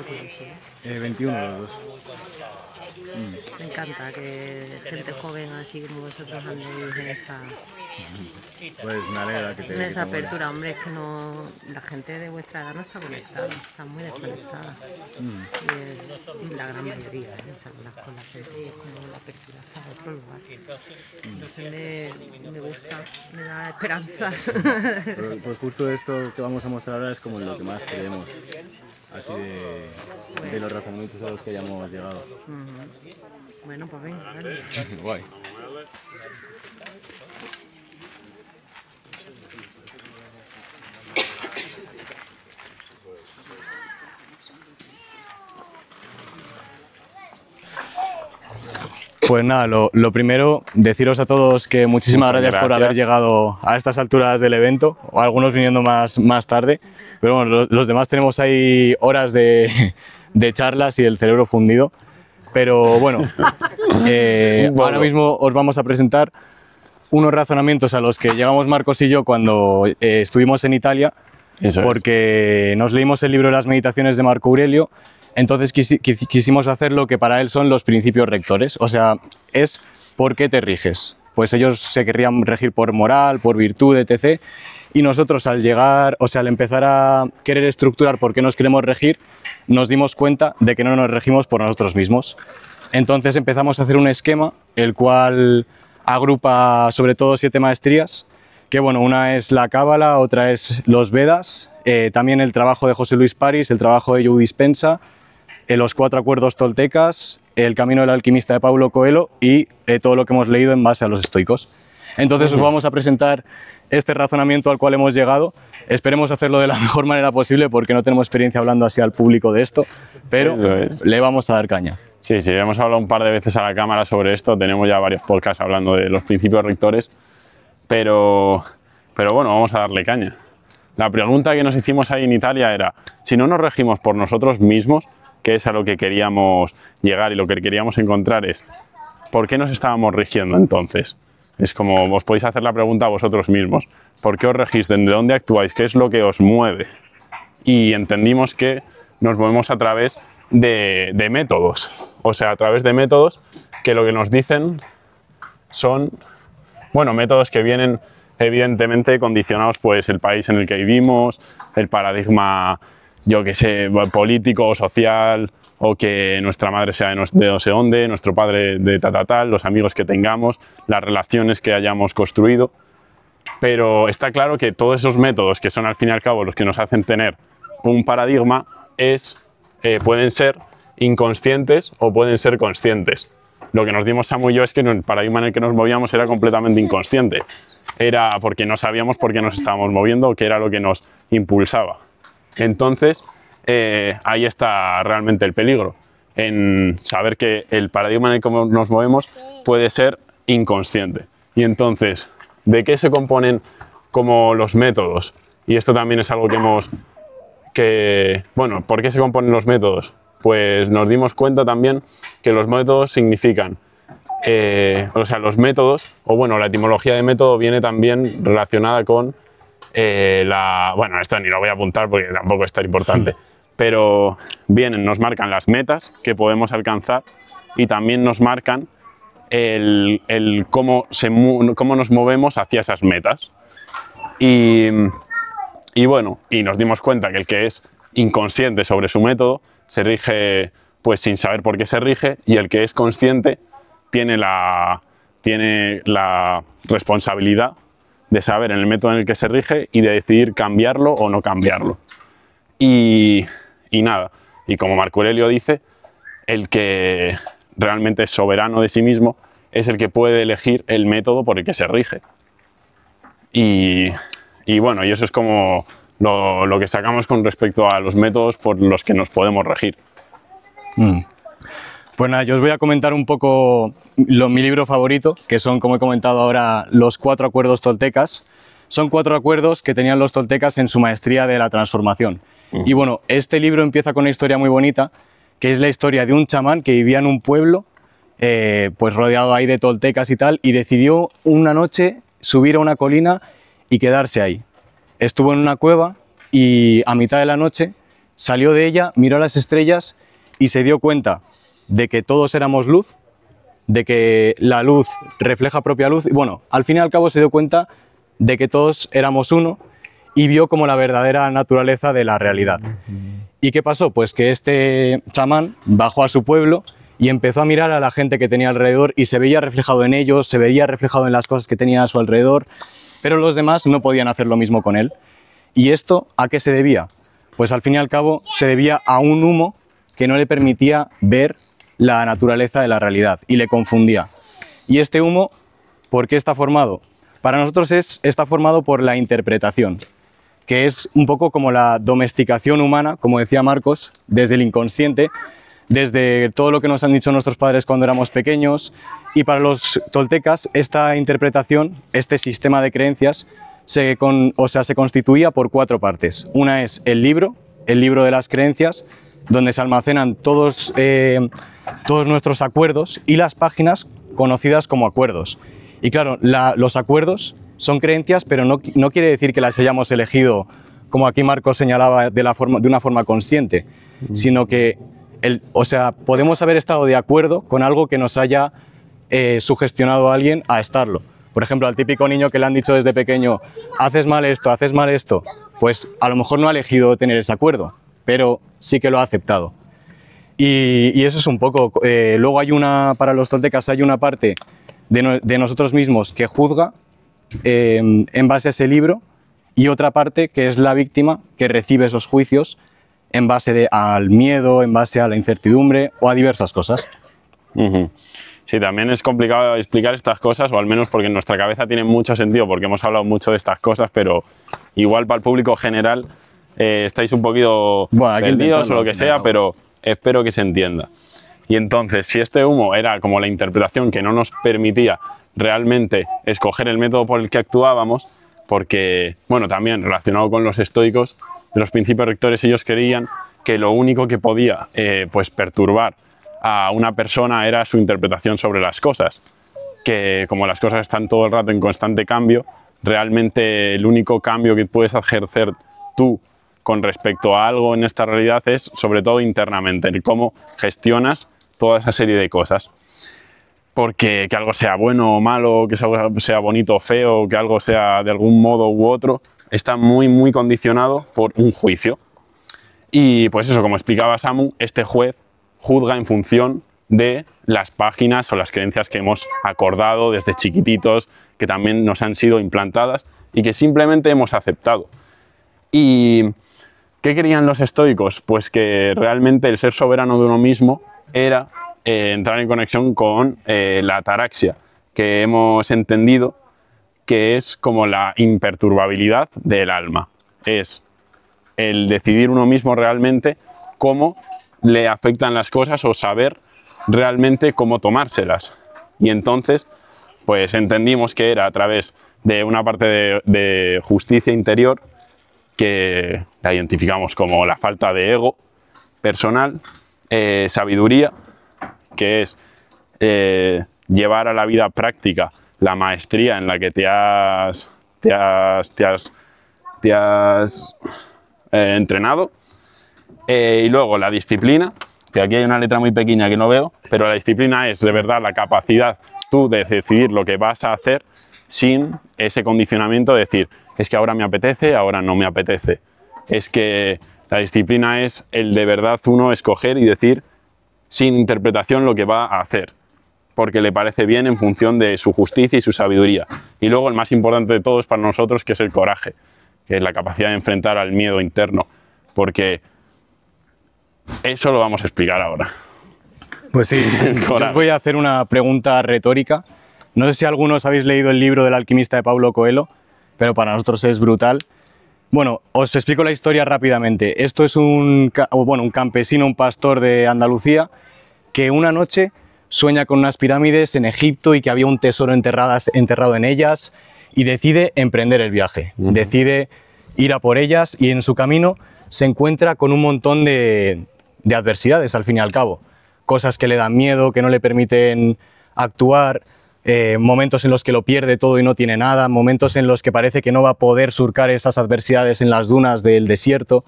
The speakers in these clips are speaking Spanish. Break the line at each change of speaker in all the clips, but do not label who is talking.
fue curioso.
21 los dos.
Me encanta que gente joven así como vosotros andéis
Pues me alegra que
en esa
te mole.
apertura. Hombre, es que no, la gente de vuestra edad no está conectada, está muy desconectada. Y es la gran mayoría, o sea, con la gente es como la apertura está en otro lugar. Entonces me gusta, me da esperanzas.
Pues justo esto que vamos a mostrar ahora es como lo que más creemos, así de los razonamientos a los que hayamos llegado.
Bueno, pues venga, vale.
Guay. Pues nada, lo primero, deciros a todos que muchísimas gracias por haber llegado a estas alturas del evento, o algunos viniendo más tarde, pero bueno, los demás tenemos ahí horas de charlas y el cerebro fundido, pero bueno, ahora mismo os vamos a presentar unos razonamientos a los que llegamos Marcos y yo cuando estuvimos en Italia, porque nos leímos el libro de las meditaciones de Marco Aurelio. Entonces quisimos hacer lo que para él son los principios rectores, o sea, es ¿por qué te riges? Pues ellos se querrían regir por moral, por virtud, etc. Y nosotros al llegar, o sea, al empezar a querer estructurar por qué nos queremos regir, nos dimos cuenta de que no nos regimos por nosotros mismos. Entonces empezamos a hacer un esquema, el cual agrupa sobre todo 7 maestrías, que bueno, una es la Cábala, otra es los Vedas, también el trabajo de José Luis París, el trabajo de Joe Dispenza, los 4 acuerdos toltecas, el camino del alquimista de Paulo Coelho y todo lo que hemos leído en base a los estoicos. Entonces os vamos a presentar este razonamiento al cual hemos llegado. Esperemos hacerlo de la mejor manera posible porque no tenemos experiencia hablando así al público de esto, pero le vamos a dar caña.
Sí, hemos hablado un par de veces a la cámara sobre esto, tenemos ya varios podcasts hablando de los principios rectores, pero bueno, vamos a darle caña. La pregunta que nos hicimos ahí en Italia era, si no nos regimos por nosotros mismos, que es a lo que queríamos llegar y lo que queríamos encontrar es, ¿por qué nos estábamos rigiendo entonces? Es como, os podéis hacer la pregunta a vosotros mismos, ¿por qué os regís? ¿De dónde actuáis? ¿Qué es lo que os mueve? Y entendimos que nos movemos a través de métodos, o sea, a través de métodos que lo que nos dicen son, bueno, métodos que vienen evidentemente condicionados pues el país en el que vivimos, el paradigma, yo que sé, político o social, o que nuestra madre sea de no sé dónde, nuestro padre de tal, los amigos que tengamos, las relaciones que hayamos construido. Pero está claro que todos esos métodos, que son al fin y al cabo los que nos hacen tener un paradigma, pueden ser inconscientes o pueden ser conscientes. Lo que nos dimos Samu y yo es que el paradigma en el que nos movíamos era completamente inconsciente. Era porque no sabíamos por qué nos estábamos moviendo o qué era lo que nos impulsaba. Entonces, ahí está realmente el peligro, en saber que el paradigma en el que nos movemos puede ser inconsciente. Y entonces, ¿de qué se componen como los métodos? Y esto también es algo bueno, ¿por qué se componen los métodos? Pues nos dimos cuenta también que los métodos significan, o sea, los métodos, o bueno, la etimología de método viene también relacionada con bueno, esto ni lo voy a apuntar porque tampoco es tan importante, pero nos marcan las metas que podemos alcanzar y también nos marcan cómo nos movemos hacia esas metas. Y bueno, y nos dimos cuenta que el que es inconsciente sobre su método se rige pues sin saber por qué se rige, y el que es consciente tiene la responsabilidad de saber en el método en el que se rige y de decidir cambiarlo o no cambiarlo. Y nada, y como Marco Aurelio dice, el que realmente es soberano de sí mismo es el que puede elegir el método por el que se rige. Y bueno, y eso es como lo que sacamos con respecto a los métodos por los que nos podemos regir.
Pues nada, yo os voy a comentar un poco mi libro favorito, que son, como he comentado ahora, los 4 acuerdos toltecas. Son 4 acuerdos que tenían los toltecas en su maestría de la transformación. Y bueno, este libro empieza con una historia muy bonita, que es la historia de un chamán que vivía en un pueblo, pues rodeado ahí de toltecas y tal, y decidió una noche subir a una colina y quedarse ahí. Estuvo en una cueva y a mitad de la noche salió de ella, miró a las estrellas y se dio cuenta de que todos éramos luz, de que la luz refleja propia luz, y bueno, al fin y al cabo se dio cuenta de que todos éramos uno y vio como la verdadera naturaleza de la realidad. ¿Y qué pasó? Pues que este chamán bajó a su pueblo y empezó a mirar a la gente que tenía alrededor y se veía reflejado en ellos, se veía reflejado en las cosas que tenía a su alrededor, pero los demás no podían hacer lo mismo con él. ¿Y esto a qué se debía? Pues al fin y al cabo se debía a un humo que no le permitía ver la naturaleza de la realidad y le confundía. ¿Y este humo por qué está formado? Para nosotros está formado por la interpretación, que es un poco como la domesticación humana, como decía Marcos, desde el inconsciente, desde todo lo que nos han dicho nuestros padres cuando éramos pequeños. Y para los toltecas esta interpretación, este sistema de creencias, se constituía por 4 partes. Una es el libro de las creencias, donde se almacenan todos nuestros acuerdos, y las páginas conocidas como acuerdos. Y claro, los acuerdos son creencias, pero no quiere decir que las hayamos elegido, como aquí Marcos señalaba, de una forma consciente, sino que podemos haber estado de acuerdo con algo que nos haya sugestionado a alguien a estarlo. Por ejemplo, al típico niño que le han dicho desde pequeño, haces mal esto, pues a lo mejor no ha elegido tener ese acuerdo, pero sí que lo ha aceptado. Y eso es un poco. Luego para los toltecas hay una parte de nosotros mismos que juzga en base a ese libro, y otra parte que es la víctima, que recibe esos juicios en base al miedo, en base a la incertidumbre o a diversas cosas.
Sí, también es complicado explicar estas cosas, o al menos porque en nuestra cabeza tienen mucho sentido, porque hemos hablado mucho de estas cosas, pero igual para el público general estáis un poquito perdidos o lo que sea, pero espero que se entienda. Y entonces, si este humo era como la interpretación que no nos permitía realmente escoger el método por el que actuábamos, porque, bueno, también relacionado con los estoicos, de los principios rectores, ellos creían que lo único que podía pues perturbar a una persona era su interpretación sobre las cosas, que como las cosas están todo el rato en constante cambio, realmente el único cambio que puedes ejercer tú con respecto a algo en esta realidad es sobre todo internamente, el cómo gestionas toda esa serie de cosas. Porque que algo sea bueno o malo, que algo sea bonito o feo, que algo sea de algún modo u otro, está muy condicionado por un juicio. Y pues eso, como explicaba Samu, este juez juzga en función de las páginas o las creencias que hemos acordado desde chiquititos, que también nos han sido implantadas y que simplemente hemos aceptado. ¿Y qué querían los estoicos? Pues que realmente el ser soberano de uno mismo era entrar en conexión con la ataraxia, que hemos entendido que es como la imperturbabilidad del alma. Es el decidir uno mismo realmente cómo le afectan las cosas o saber realmente cómo tomárselas. Y entonces, pues entendimos que era a través de una parte de justicia interior, que la identificamos como la falta de ego personal, sabiduría, que es llevar a la vida práctica la maestría en la que te has entrenado, y luego la disciplina, que aquí hay una letra muy pequeña que no veo, pero la disciplina es de verdad la capacidad tú de decidir lo que vas a hacer sin ese condicionamiento de decir, es que ahora me apetece, ahora no me apetece. Es que la disciplina es el de verdad uno escoger y decir sin interpretación lo que va a hacer, porque le parece bien en función de su justicia y su sabiduría. Y luego el más importante de todos para nosotros, que es el coraje, que es la capacidad de enfrentar al miedo interno, porque eso lo vamos a explicar ahora.
Pues sí, yo os voy a hacer una pregunta retórica. No sé si algunos habéis leído el libro del alquimista de Paulo Coelho, pero para nosotros es brutal. Bueno, os explico la historia rápidamente. Esto es un campesino, un pastor de Andalucía, que una noche sueña con unas pirámides en Egipto y que había un tesoro enterrado en ellas, y decide emprender el viaje. Decide ir a por ellas, y en su camino se encuentra con un montón de adversidades, al fin y al cabo. Cosas que le dan miedo, que no le permiten actuar, momentos en los que lo pierde todo y no tiene nada, momentos en los que parece que no va a poder surcar esas adversidades en las dunas del desierto.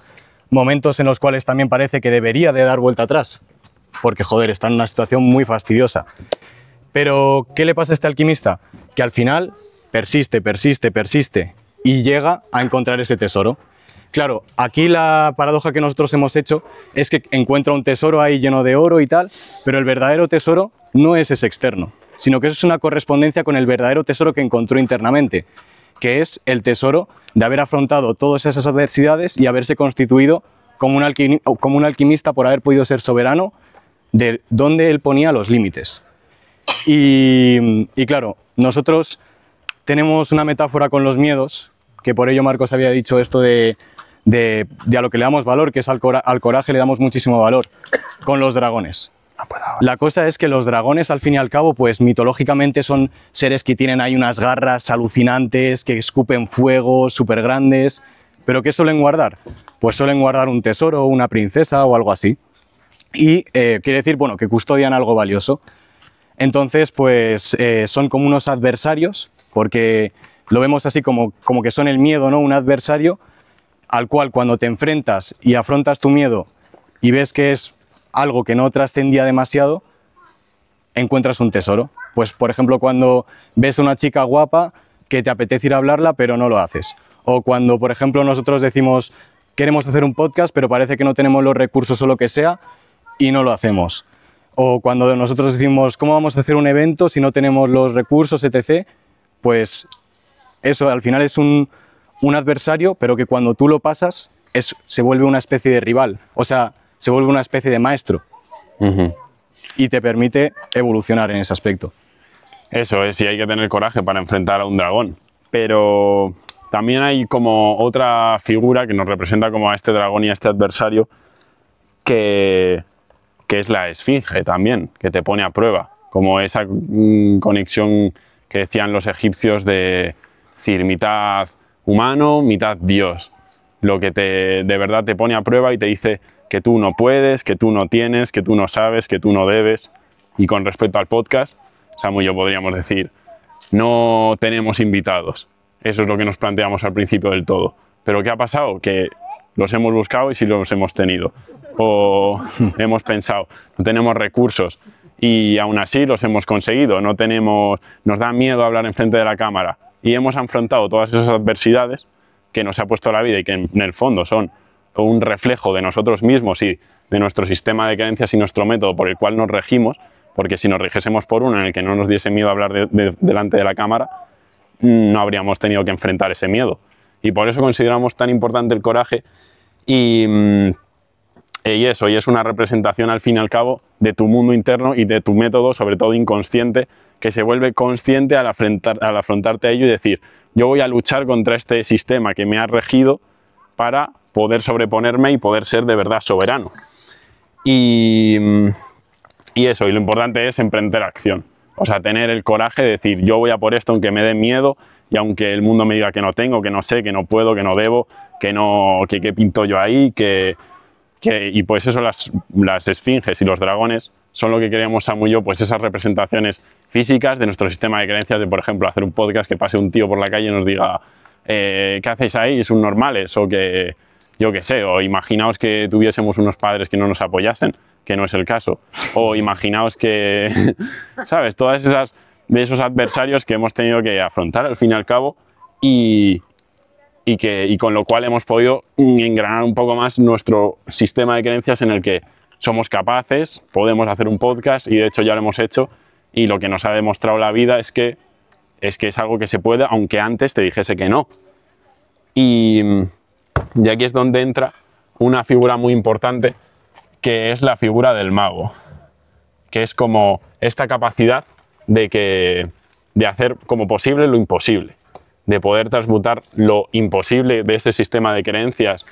momentos en los cuales también parece que debería de dar vuelta atrás, porque joder, está en una situación muy fastidiosa. Pero, ¿qué le pasa a este alquimista? Que al final persiste, persiste, persiste y llega a encontrar ese tesoro. Claro, aquí la paradoja que nosotros hemos hecho es que encuentra un tesoro ahí lleno de oro y tal, pero el verdadero tesoro no es ese externo, sino que es una correspondencia con el verdadero tesoro que encontró internamente, que es el tesoro de haber afrontado todas esas adversidades y haberse constituido como un alquimista por haber podido ser soberano de donde él ponía los límites. Y claro, nosotros tenemos una metáfora con los miedos, que por ello Marcos había dicho esto de a lo que le damos valor, que es al coraje le damos muchísimo valor, con los dragones. La cosa es que los dragones, al fin y al cabo, pues mitológicamente son seres que tienen ahí unas garras alucinantes, que escupen fuego, súper grandes, pero ¿qué suelen guardar? Pues suelen guardar un tesoro, una princesa o algo así. Y quiere decir, bueno, que custodian algo valioso. Entonces, pues son como unos adversarios, porque lo vemos así como que son el miedo, ¿no? Un adversario al cual cuando te enfrentas y afrontas tu miedo y ves que es algo que no trascendía demasiado, encuentras un tesoro. Pues, por ejemplo, cuando ves a una chica guapa que te apetece ir a hablarla, pero no lo haces. O cuando, por ejemplo, nosotros decimos, queremos hacer un podcast, pero parece que no tenemos los recursos o lo que sea, y no lo hacemos. O cuando nosotros decimos, ¿cómo vamos a hacer un evento si no tenemos los recursos, etc.? Pues eso al final es un adversario, pero que cuando tú lo pasas se vuelve una especie de rival, o sea, se vuelve una especie de maestro. Y te permite evolucionar en ese aspecto.
Eso es, y hay que tener coraje para enfrentar a un dragón. Pero también hay como otra figura que nos representa como a este dragón y a este adversario, que es la esfinge también, que te pone a prueba, como esa conexión que decían los egipcios de decir mitad humano, mitad Dios, lo que de verdad te pone a prueba y te dice que tú no puedes, que tú no tienes, que tú no sabes, que tú no debes. Y con respecto al podcast, Samu y yo podríamos decir, no tenemos invitados, eso es lo que nos planteamos al principio del todo, pero ¿qué ha pasado? Que los hemos buscado y sí los hemos tenido, o hemos pensado, no tenemos recursos y aún así los hemos conseguido, nos da miedo hablar enfrente de la cámara y hemos afrontado todas esas adversidades que nos ha puesto la vida y que en el fondo son un reflejo de nosotros mismos y de nuestro sistema de creencias y nuestro método por el cual nos regimos, porque si nos rigiésemos por uno en el que no nos diese miedo hablar delante de la cámara, no habríamos tenido que enfrentar ese miedo. Y por eso consideramos tan importante el coraje y es una representación al fin y al cabo de tu mundo interno y de tu método, sobre todo inconsciente, que se vuelve consciente al afrontarte a ello y decir, yo voy a luchar contra este sistema que me ha regido para poder sobreponerme y poder ser de verdad soberano. Y lo importante es emprender acción. O sea, tener el coraje de decir, yo voy a por esto aunque me dé miedo y aunque el mundo me diga que no tengo, que no sé, que no puedo, que no debo, que pinto yo ahí, y pues eso, las esfinges y los dragones son lo que queremos Samu y yo, pues esas representaciones físicas de nuestro sistema de creencias, de por ejemplo hacer un podcast que pase un tío por la calle y nos diga ¿qué hacéis ahí? ¿Son normales? O que, yo qué sé, o imaginaos que tuviésemos unos padres que no nos apoyasen, que no es el caso, o imaginaos que, ¿sabes? Todas esas de esos adversarios que hemos tenido que afrontar al fin y al cabo y con lo cual hemos podido engranar un poco más nuestro sistema de creencias en el que somos capaces, podemos hacer un podcast y de hecho ya lo hemos hecho y lo que nos ha demostrado la vida es que es algo que se puede, aunque antes te dijese que no. Y aquí es donde entra una figura muy importante que es la figura del mago, que es como esta capacidad de hacer como posible lo imposible, de poder transmutar lo imposible de ese sistema de creencias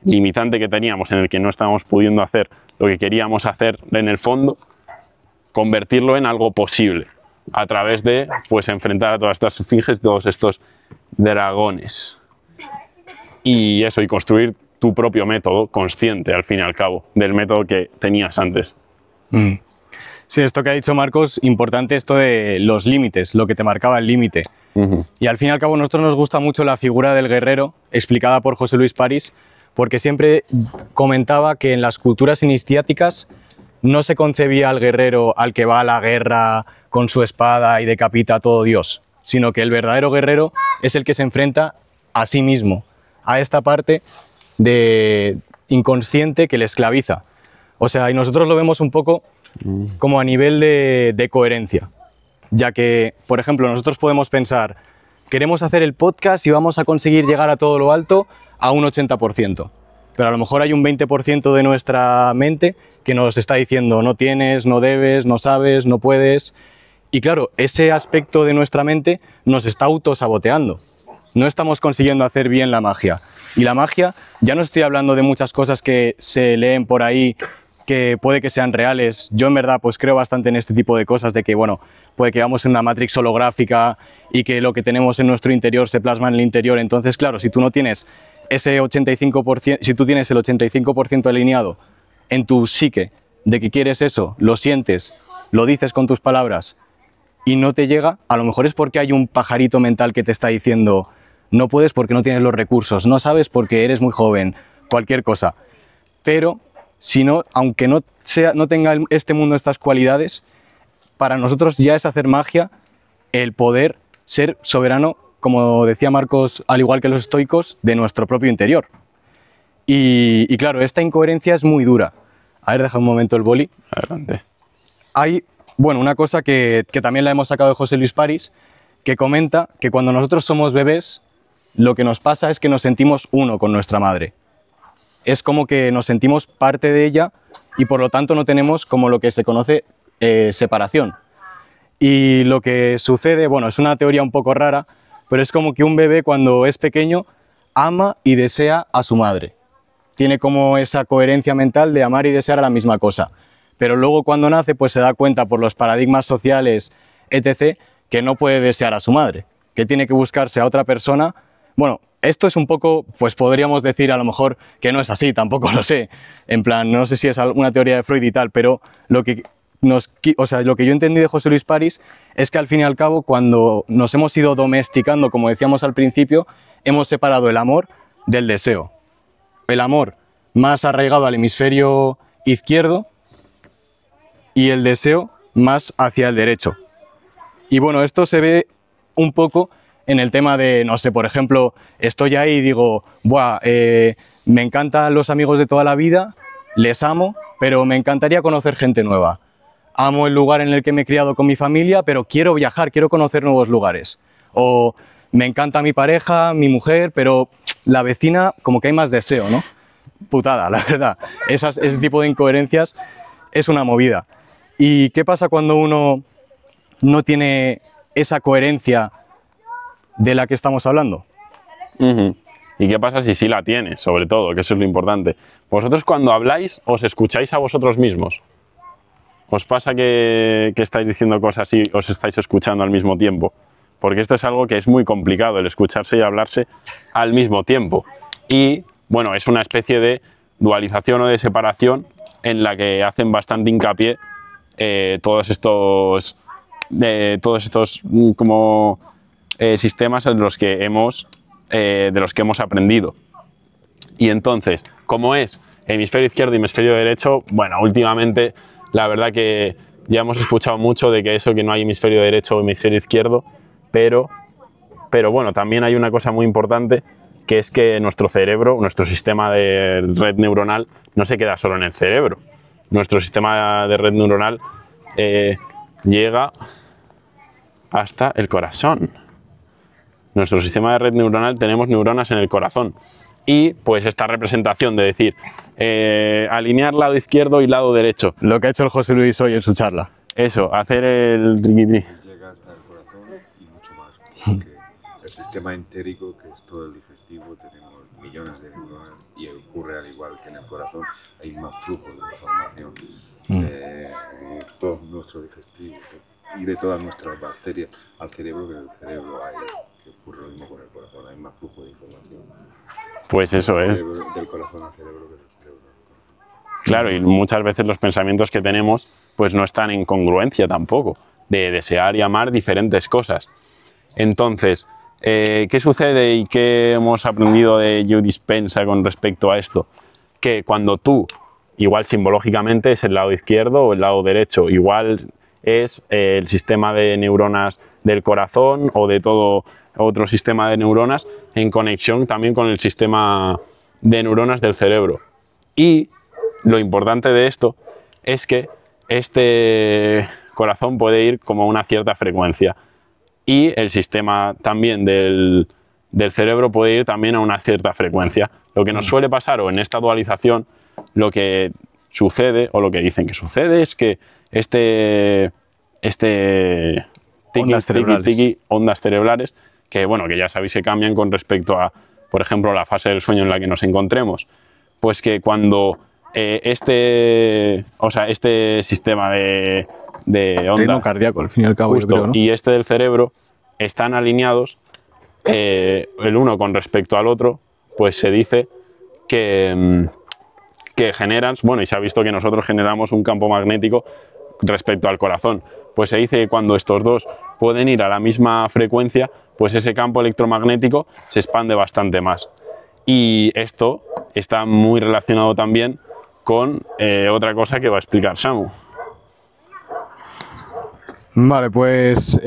limitante que teníamos en el que no estábamos pudiendo hacer lo que queríamos hacer en el fondo, convertirlo en algo posible a través de pues enfrentar a todas estas esfinges, todos estos dragones y construir tu propio método consciente al fin y al cabo del método que tenías antes.
Sí, esto que ha dicho Marcos, importante esto de los límites, lo que te marcaba el límite. Y al fin y al cabo a nosotros nos gusta mucho la figura del guerrero explicada por José Luis París, porque siempre comentaba que en las culturas iniciáticas no se concebía al guerrero al que va a la guerra con su espada y decapita a todo Dios, sino que el verdadero guerrero es el que se enfrenta a sí mismo, a esta parte de inconsciente que le esclaviza. O sea, y nosotros lo vemos un poco como a nivel de coherencia, ya que, por ejemplo, nosotros podemos pensar, queremos hacer el podcast y vamos a conseguir llegar a todo lo alto a un 80%, pero a lo mejor hay un 20% de nuestra mente que nos está diciendo no tienes, no debes, no sabes, no puedes. Y claro, ese aspecto de nuestra mente nos está autosaboteando. No estamos consiguiendo hacer bien la magia. Y la magia, ya no estoy hablando de muchas cosas que se leen por ahí, que puede que sean reales. Yo en verdad pues creo bastante en este tipo de cosas, de que bueno, puede que vamos en una matrix holográfica y que lo que tenemos en nuestro interior se plasma en el interior. Entonces, claro, si tú no tienes ese 85%, si tú tienes el 85% alineado en tu psique de que quieres eso, lo sientes, lo dices con tus palabras y no te llega, a lo mejor es porque hay un pajarito mental que te está diciendo no puedes porque no tienes los recursos, no sabes porque eres muy joven, cualquier cosa. Pero si no, aunque no tenga este mundo estas cualidades, para nosotros ya es hacer magia el poder ser soberano, como decía Marcos, al igual que los estoicos, de nuestro propio interior. Y claro, esta incoherencia es muy dura. A ver, deja un momento el boli.
Adelante.
Hay, bueno, una cosa que también la hemos sacado de José Luis París, que comenta que cuando nosotros somos bebés, lo que nos pasa es que nos sentimos uno con nuestra madre. Es como que nos sentimos parte de ella y por lo tanto no tenemos como lo que se conoce separación. Y lo que sucede, bueno, es una teoría un poco rara, pero es como que un bebé cuando es pequeño ama y desea a su madre. Tiene como esa coherencia mental de amar y desear a la misma cosa. Pero luego cuando nace pues se da cuenta por los paradigmas sociales, etc., que no puede desear a su madre, que tiene que buscarse a otra persona. Bueno, esto es un poco, pues podríamos decir a lo mejor que no es así, tampoco lo sé. En plan, no sé si es alguna teoría de Freud y tal, pero lo que yo entendí de José Luis París es que al fin y al cabo, cuando nos hemos ido domesticando, como decíamos al principio, hemos separado el amor del deseo. El amor más arraigado al hemisferio izquierdo y el deseo más hacia el derecho. Y bueno, esto se ve un poco en el tema de, no sé, por ejemplo, estoy ahí y digo, buah, me encantan los amigos de toda la vida, les amo, pero me encantaría conocer gente nueva. Amo el lugar en el que me he criado con mi familia, pero quiero viajar, quiero conocer nuevos lugares. O me encanta mi pareja, mi mujer, pero la vecina, como que hay más deseo, ¿no? Putada, la verdad. Ese tipo de incoherencias es una movida. ¿Y qué pasa cuando uno no tiene esa coherencia de la que estamos hablando?
¿Y qué pasa si sí la tiene, sobre todo, que eso es lo importante? Vosotros cuando habláis, ¿os escucháis a vosotros mismos? ¿Os pasa que estáis diciendo cosas y os estáis escuchando al mismo tiempo? Porque esto es algo que es muy complicado, el escucharse y hablarse al mismo tiempo. Y, bueno, es una especie de dualización o de separación en la que hacen bastante hincapié todos estos como sistemas de los que hemos aprendido. Y entonces, como es hemisferio izquierdo y hemisferio derecho, bueno, últimamente la verdad que ya hemos escuchado mucho de que eso, que no hay hemisferio derecho o hemisferio izquierdo, pero bueno, también hay una cosa muy importante, que es que nuestro cerebro, nuestro sistema de red neuronal, no se queda solo en el cerebro. Nuestro sistema de red neuronal llega hasta el corazón. Nuestro sistema de red neuronal, tenemos neuronas en el corazón. Y pues esta representación de decir, alinear lado izquierdo y lado derecho.
Lo que ha hecho el José Luis hoy en su charla.
Eso, hacer el triqui-tri.
Llega hasta el corazón y mucho más, porque el sistema entérico, que es todo el digestivo, tenemos millones de neuronas y ocurre al igual que en el corazón, hay más flujo de información de todo nuestro digestivo y de todas nuestras bacterias al cerebro, que en el cerebro hay, que ocurre lo mismo con el corazón, hay más flujo de información.
Pues eso es.
Del corazón al cerebro que del cerebro al corazón.
Claro, y muchas veces los pensamientos que tenemos pues no están en congruencia tampoco, de desear y amar diferentes cosas. Entonces, ¿Qué sucede y qué hemos aprendido de Joe Dispenza con respecto a esto? Que cuando tú, igual simbológicamente es el lado izquierdo o el lado derecho, igual es el sistema de neuronas del corazón o de todo otro sistema de neuronas en conexión también con el sistema de neuronas del cerebro. Y lo importante de esto es que este corazón puede ir como a una cierta frecuencia y el sistema también del cerebro puede ir también a una cierta frecuencia. Lo que nos suele pasar, o en esta dualización, lo que sucede, o lo que dicen que sucede, es que ondas cerebrales, que bueno, que ya sabéis que cambian con respecto a, por ejemplo, la fase del sueño en la que nos encontremos, pues que cuando este sistema de ondas
ritmo cardíaco, al fin y al cabo,
justo,
yo creo, ¿no?
y este del cerebro están alineados, el uno con respecto al otro, pues se dice que generan, bueno, y se ha visto que nosotros generamos un campo magnético respecto al corazón, pues se dice que cuando estos dos pueden ir a la misma frecuencia, pues ese campo electromagnético se expande bastante más. Y esto está muy relacionado también con otra cosa que va a explicar Samu.
Vale, pues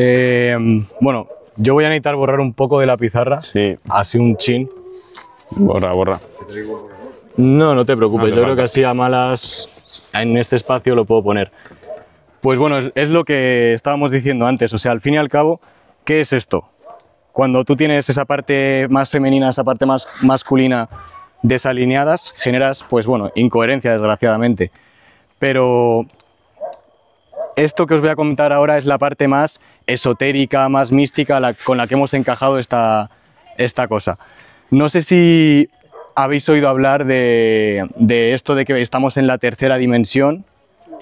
bueno, yo voy a necesitar borrar un poco de la pizarra,
Sí,
así un chin.
borra, borra.
No, no te preocupes,
No hace
yo creo
falta.
que así a malas en este espacio lo puedo poner. Pues bueno, es lo que estábamos diciendo antes, o sea, al fin y al cabo, ¿qué es esto? Cuando tú tienes esa parte más femenina, esa parte más masculina desalineadas, generas, pues bueno, incoherencia, desgraciadamente. Pero esto que os voy a comentar ahora es la parte más esotérica, más mística, con la que hemos encajado esta cosa. No sé si habéis oído hablar de esto de que estamos en la tercera dimensión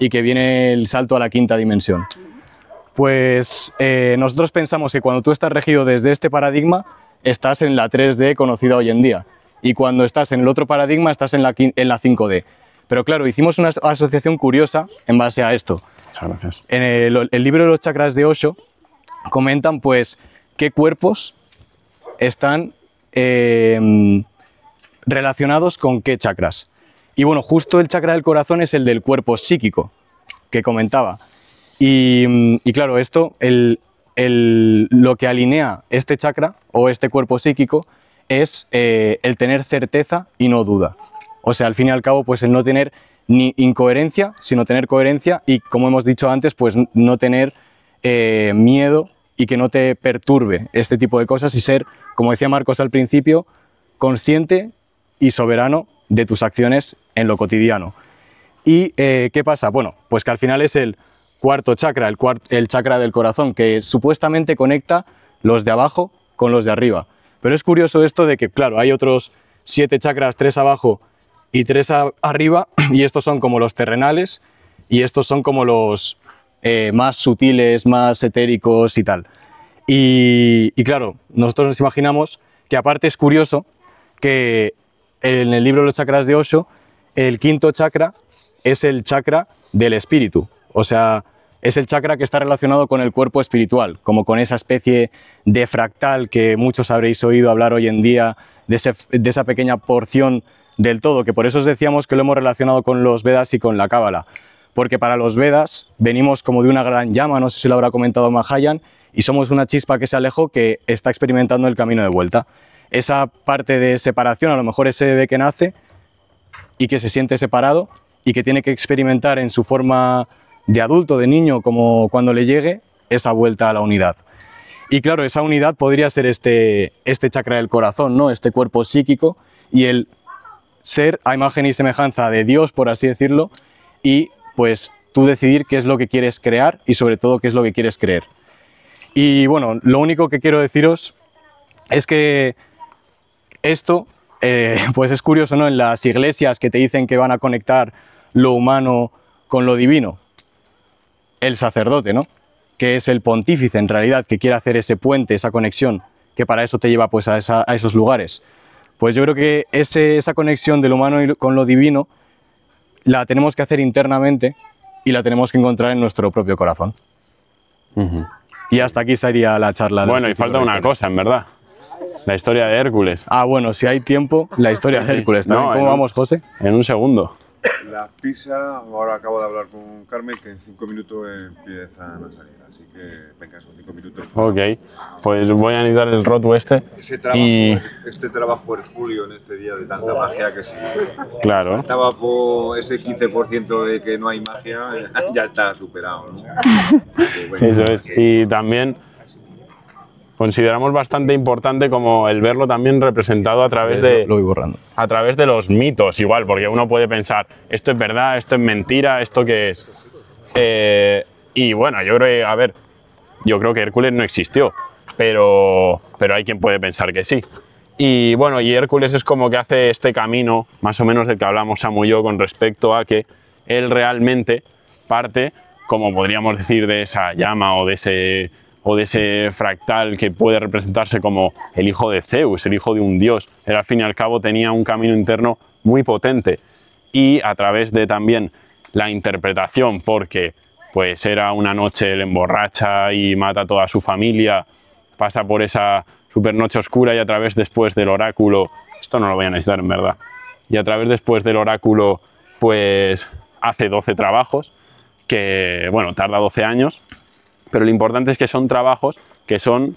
y que viene el salto a la quinta dimensión. Pues nosotros pensamos que cuando tú estás regido desde este paradigma, estás en la 3D conocida hoy en día. Y cuando estás en el otro paradigma, estás en la 5D. Pero claro, hicimos una asociación curiosa en base a esto.
Muchas gracias.
En el libro de los chakras de Osho comentan pues qué cuerpos están relacionados con qué chakras. Y bueno, justo el chakra del corazón es el del cuerpo psíquico que comentaba. Y claro, esto, lo que alinea este chakra o este cuerpo psíquico es el tener certeza y no duda. O sea, al fin y al cabo, pues el no tener ni incoherencia, sino tener coherencia y, como hemos dicho antes, pues no tener miedo y que no te perturbe este tipo de cosas y ser, como decía Marcos al principio, consciente y soberano de tus acciones en lo cotidiano. ¿Y qué pasa? Bueno, pues que al final es el cuarto chakra, el chakra del corazón, que supuestamente conecta los de abajo con los de arriba. Pero es curioso esto de que, claro, hay otros 7 chakras, 3 abajo y 3 arriba, y estos son como los terrenales, y estos son como los más sutiles, más etéricos y tal. Y claro, nosotros nos imaginamos que aparte es curioso que en el libro de los chakras de Osho, el quinto chakra es el chakra del espíritu, o sea, es el chakra que está relacionado con el cuerpo espiritual, como con esa especie de fractal que muchos habréis oído hablar hoy en día, de esa pequeña porción del todo, que por eso os decíamos que lo hemos relacionado con los Vedas y con la Cábala, porque para los Vedas venimos como de una gran llama, no sé si lo habrá comentado Mahayan, y somos una chispa que se alejó que está experimentando el camino de vuelta. Esa parte de separación, a lo mejor ese bebé que nace y que se siente separado y que tiene que experimentar en su forma de adulto, de niño, como cuando le llegue, esa vuelta a la unidad. Y claro, esa unidad podría ser este chakra del corazón, ¿no? Este cuerpo psíquico y el ser a imagen y semejanza de Dios, por así decirlo, y pues tú decidir qué es lo que quieres crear y sobre todo qué es lo que quieres creer. Y bueno, lo único que quiero deciros es que esto, pues es curioso, ¿no? En las iglesias que te dicen que van a conectar lo humano con lo divino, el sacerdote, ¿no? Que es el pontífice en realidad, que quiere hacer ese puente, esa conexión, que para eso te lleva pues a esos lugares. Pues yo creo que esa conexión de lo humano con lo divino la tenemos que hacer internamente y la tenemos que encontrar en nuestro propio corazón. Y hasta aquí sería la charla.
Bueno, y falta una cosa, en verdad. La historia de Hércules.
Ah, bueno, si hay tiempo, la historia de Hércules también.
No,
¿Cómo vamos, José?
En un segundo.
Las pizzas, ahora acabo de hablar con Carmen, que en 5 minutos empiezan a salir. Así que, venga, son 5 minutos.
Ok, pues voy a necesitar el roto este.
Este trabajo hercúleo en este día de tanta magia que sí.
Claro.
Estaba por ese 15% de que no hay magia, ya está superado, ¿no? Bueno,
Eso es. Y también consideramos bastante importante como el verlo también representado a través
Lo voy borrando.
a través de los mitos, igual, porque uno puede pensar, esto es verdad, esto es mentira, esto qué es. Y bueno, yo creo que, a ver, yo creo que Hércules no existió, pero hay quien puede pensar que sí. Y bueno, y Hércules es como que hace este camino, más o menos del que hablamos Samu y yo, con respecto a que él realmente parte, como podríamos decir, de esa llama o de ese fractal que puede representarse como el hijo de Zeus, el hijo de un dios. Él al fin y al cabo tenía un camino interno muy potente y a través de también la interpretación, porque pues era una noche, él emborracha y mata a toda su familia, pasa por esa super noche oscura y a través después del oráculo, esto no lo voy a necesitar en verdad, y a través después del oráculo pues hace 12 trabajos, que bueno, tarda 12 años, pero lo importante es que son trabajos que son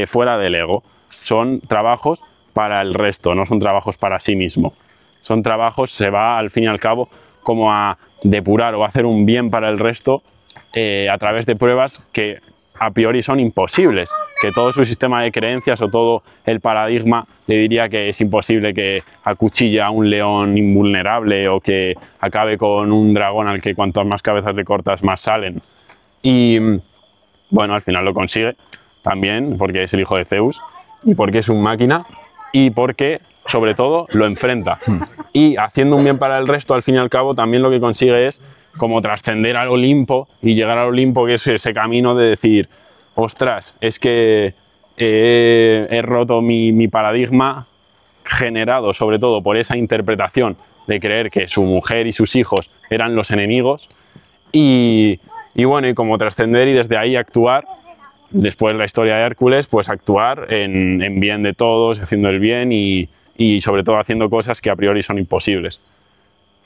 fuera del ego, son trabajos para el resto, no son trabajos para sí mismo. Son trabajos, se va al fin y al cabo como a depurar o a hacer un bien para el resto a través de pruebas que a priori son imposibles, que todo su sistema de creencias o todo el paradigma le diría que es imposible que acuchille a un león invulnerable o que acabe con un dragón al que cuantas más cabezas le cortas más salen. Y bueno, al final lo consigue también porque es el hijo de Zeus y porque es un máquina y porque sobre todo lo enfrenta. Y haciendo un bien para el resto, al fin y al cabo, también lo que consigue es como trascender al Olimpo y llegar al Olimpo, que es ese camino de decir, ostras, es que he roto mi paradigma generado sobre todo por esa interpretación de creer que su mujer y sus hijos eran los enemigos y bueno, y como trascender y desde ahí actuar, después la historia de Hércules, pues actuar en bien de todos, haciendo el bien y sobre todo haciendo cosas que a priori son imposibles.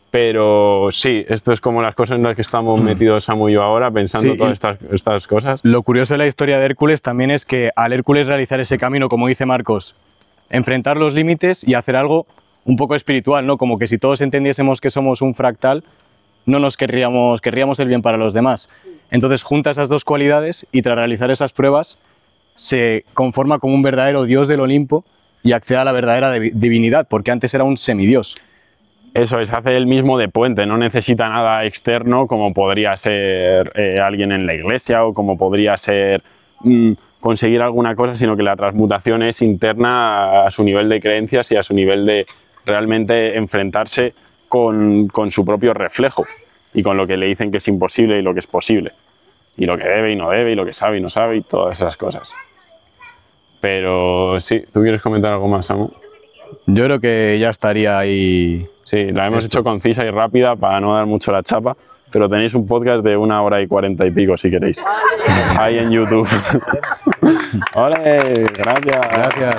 Pero sí, esto es como las cosas en las que estamos metidos Samu y yo ahora, pensando
Sí,
todas estas cosas.
Lo curioso de la historia de Hércules también es que al Hércules realizar ese camino, como dice Marcos, enfrentar los límites y hacer algo un poco espiritual, ¿no? Como que si todos entendiésemos que somos un fractal, no nos querríamos el bien para los demás. Entonces junta esas dos cualidades y tras realizar esas pruebas se conforma como un verdadero dios del Olimpo y accede a la verdadera divinidad, porque antes era un semidios.
Eso es, hace el mismo de puente, no necesita nada externo como podría ser alguien en la iglesia o como podría ser conseguir alguna cosa, sino que la transmutación es interna a su nivel de creencias y a su nivel de realmente enfrentarse con su propio reflejo y con lo que le dicen que es imposible y lo que es posible, y lo que debe y no debe, y lo que sabe y no sabe, y todas esas cosas. Pero sí, ¿tú quieres comentar algo más, Samu?
Yo creo que ya estaría ahí.
Sí, la hemos hecho concisa y rápida para no dar mucho la chapa, pero tenéis un podcast de 1 hora y 40 y pico si queréis, ahí en YouTube. ¡Ole! Gracias.
Gracias.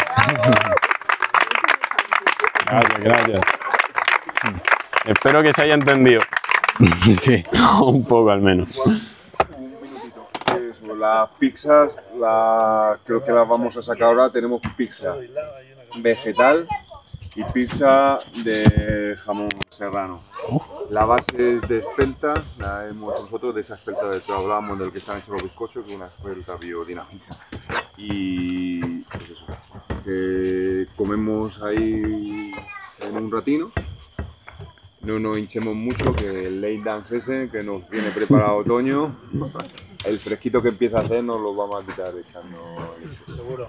Gracias. Espero que se haya entendido.
Sí.
Un poco al menos.
Eso, las pizzas, creo que las vamos a sacar ahora. Tenemos pizza vegetal y pizza de jamón serrano. La base es de espelta, la hemos nosotros de esa espelta de que hablábamos, del que están hechos los bizcochos, que es una espelta biodinámica. Y pues eso, que comemos ahí en un ratino. No nos hinchemos mucho, que el late dance ese que nos viene preparado otoño, el fresquito que empieza a hacer nos lo vamos a quitar echando leche. Seguro.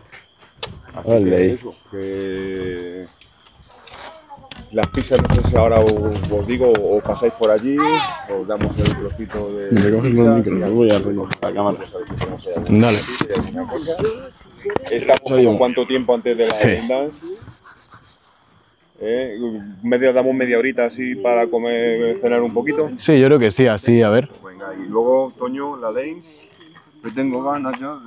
Así que eso, que las pizzas, no sé si ahora os digo, o pasáis por allí, os damos el trocito de
Me coges
pizza,
los micros, voy a recoger la cámara.
Dale.
Estamos como cuánto tiempo antes de la late dance. Damos media horita así para comer, cenar un poquito.
Sí, yo creo que sí, así, a ver.
Venga, y luego, Toño, la lanes, que tengo ganas ya de...